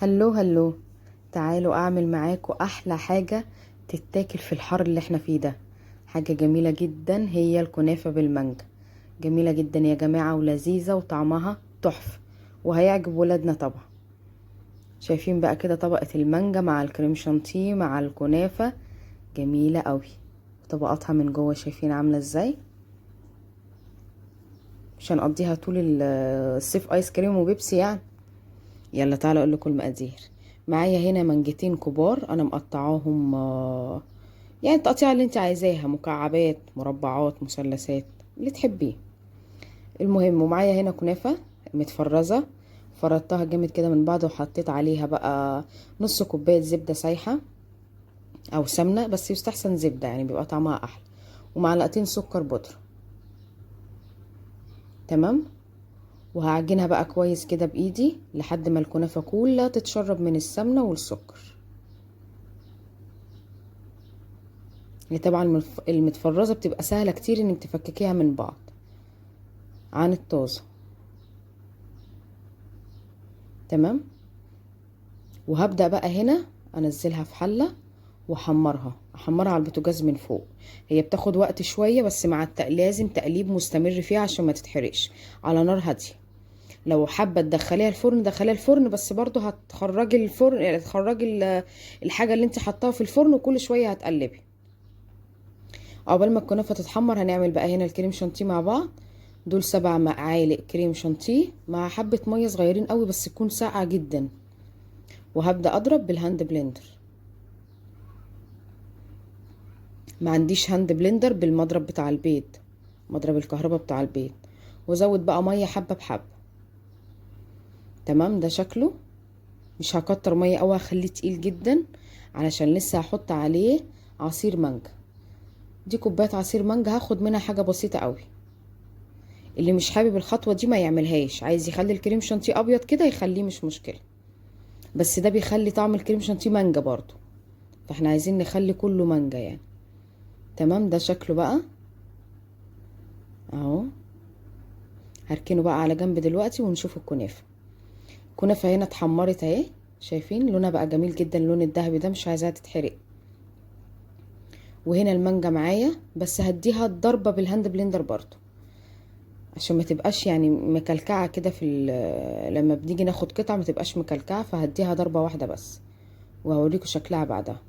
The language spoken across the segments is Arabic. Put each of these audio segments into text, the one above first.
هلو هلو. تعالوا اعمل معاكم احلى حاجة تتاكل في الحر اللي احنا فيه ده. حاجة جميلة جدا، هي الكنافة بالمانجا. جميلة جدا يا جماعة ولذيذة وطعمها تحفة، وهيعجب ولادنا طبعا. شايفين بقى كده طبقة المانجا مع الكريم شانتيه مع الكنافة، جميلة قوي. طبقاتها من جوه شايفين عاملة ازاي. مش هنقضيها طول الصيف ايس كريم وبيبسي يعني. يلا تعالى اقول لكم المقادير. معايا هنا منجتين كبار انا مقطعاهم، يعني التقطيعه اللي انت عايزاها، مكعبات مربعات مثلثات اللي تحبيه. المهم، ومعايا هنا كنافه متفرزه، فردتها جامد كده من بعض وحطيت عليها بقى نص كوبايه زبده سايحه او سمنه، بس يستحسن زبده يعني بيبقى طعمها احلى، ومعلقتين سكر بودره. تمام. وهعجنها بقى كويس كده بايدي لحد ما الكنافه كلها تتشرب من السمنه والسكر. هي طبعا المتفرزه بتبقى سهله كتير انك تفككيها من بعض عن الطازه. تمام. وهبدا بقى هنا انزلها في حله احمرها على البوتاجاز من فوق. هي بتاخد وقت شويه، بس مع لازم تقليب مستمر فيها عشان ما تتحرقش، على نار هاديه. لو حابه تدخليها الفرن دخليها الفرن، بس برضو هتخرجي الفرن، يعني تخرجي الحاجه اللي انت حطاها في الفرن، وكل شويه هتقلبي. عقبال ما الكنافه تتحمر هنعمل بقى هنا الكريم شانتيه مع بعض. دول 7 معالق كريم شانتيه مع حبة مية صغيرين قوي، بس تكون ساقعة جدا. وهبدأ اضرب بالهاند بلندر. ما عنديش هاند بلندر، بالمضرب بتاع البيض، مضرب الكهرباء بتاع البيض. وزود بقى مية حبة بحبة. تمام، ده شكله. مش هكتر مية قوي، هخليه تقيل جدا علشان لسه هحط عليه عصير مانجا. دي كوباية عصير مانجا، هاخد منها حاجة بسيطة قوي. اللي مش حابب الخطوة دي ما يعملهاش، عايز يخلي الكريم شانتيه ابيض كده يخليه، مش مشكلة. بس ده بيخلي طعم الكريم شانتيه مانجا برضو، فاحنا عايزين نخلي كله مانجا يعني. تمام، ده شكله بقى اهو. هركنه بقى على جنب دلوقتي ونشوف الكنافه. الكنافه هنا اتحمرت اهي، شايفين لونها بقى جميل جدا، اللون الذهبي ده مش عايزاها تتحرق. وهنا المانجا معايا، بس هديها ضربه بالهاند بلندر برضو عشان ما تبقاش يعني مكلكعه كده لما بنيجي ناخد قطعه ما تبقاش مكلكعه، فهديها ضربه واحده بس. وهوريكم شكلها بعدها.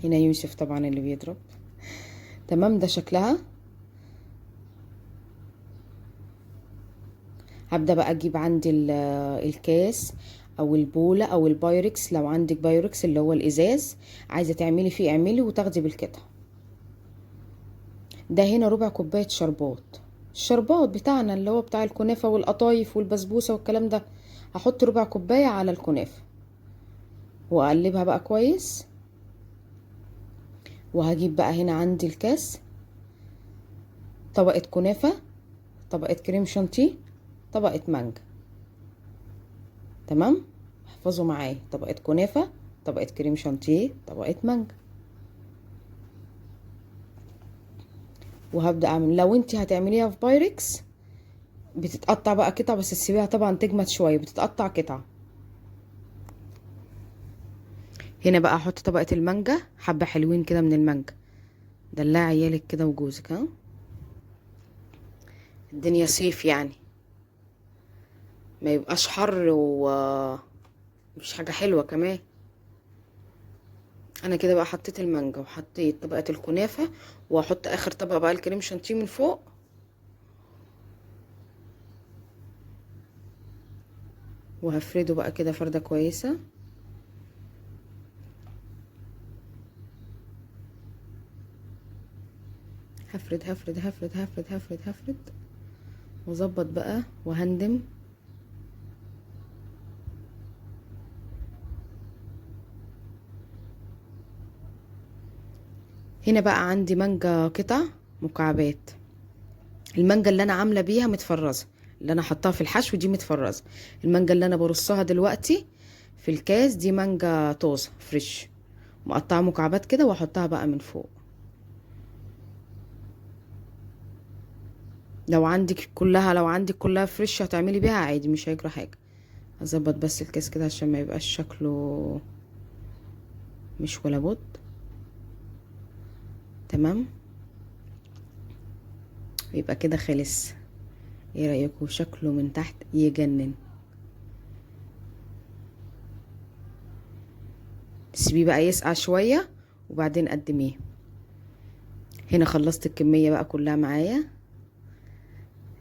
هنا يوسف طبعا اللي بيضرب. تمام، ده شكلها. هبدأ بقى اجيب عندي الكاس او البولة او البايركس، لو عندك بايركس اللي هو الازاز، عايزة تعملي فيه اعملي وتاخدي بالقطع. ده هنا ربع كوباية شربات، الشربات بتاعنا اللي هو بتاع الكنافة والقطايف والبسبوسة والكلام ده. هحط ربع كوباية على الكنافة واقلبها بقى كويس. وهجيب بقى هنا عندي الكاس، طبقة كنافة، طبقة كريم شانتيه، طبقة مانجا. تمام. احفظوا معايا، طبقة كنافة، طبقة كريم شانتيه، طبقة مانجا. وهبدأ اعمل، لو انت هتعمليها في بايركس بتتقطع بقى قطع، بس تسيبيها طبعا تجمد شوية، بتتقطع قطع. هنا بقى احط طبقة المانجا، حبة حلوين كده من المانجا. دلعي عيالك كده وجوزك، ها. الدنيا صيف يعني، ما يبقاش حر مش حاجة حلوة كمان. انا كده بقى حطيت المانجا وحطيت طبقة الكنافة، واحط اخر طبقة بقى الكريم شانتيه من فوق. وهفرده بقى كده فردة كويسة. هفرد هفرد هفرد هفرد هفرد هفرد، واظبط بقى وهندم. هنا بقى عندي مانجا قطع مكعبات. المانجا اللي انا عامله بيها متفرزه، اللي انا حطاها في الحشو دي متفرزه. المانجا اللي انا برصها دلوقتي في الكاس دي مانجا طازه فريش، مقطعه مكعبات كده، واحطها بقى من فوق. لو عندك كلها فريش هتعملي بيها عادي، مش هيجرى حاجه. هظبط بس الكيس كده عشان ما يبقاش شكله مش ولا بد. تمام، يبقى كده خلص. ايه رأيكم؟ شكله من تحت يجنن. سيبيه بقى يسقع شوية وبعدين قدميه. هنا خلصت الكمية بقى كلها معايا.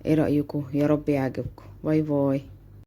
ايه رأيكم؟ يا رب يعجبكم. باي باي.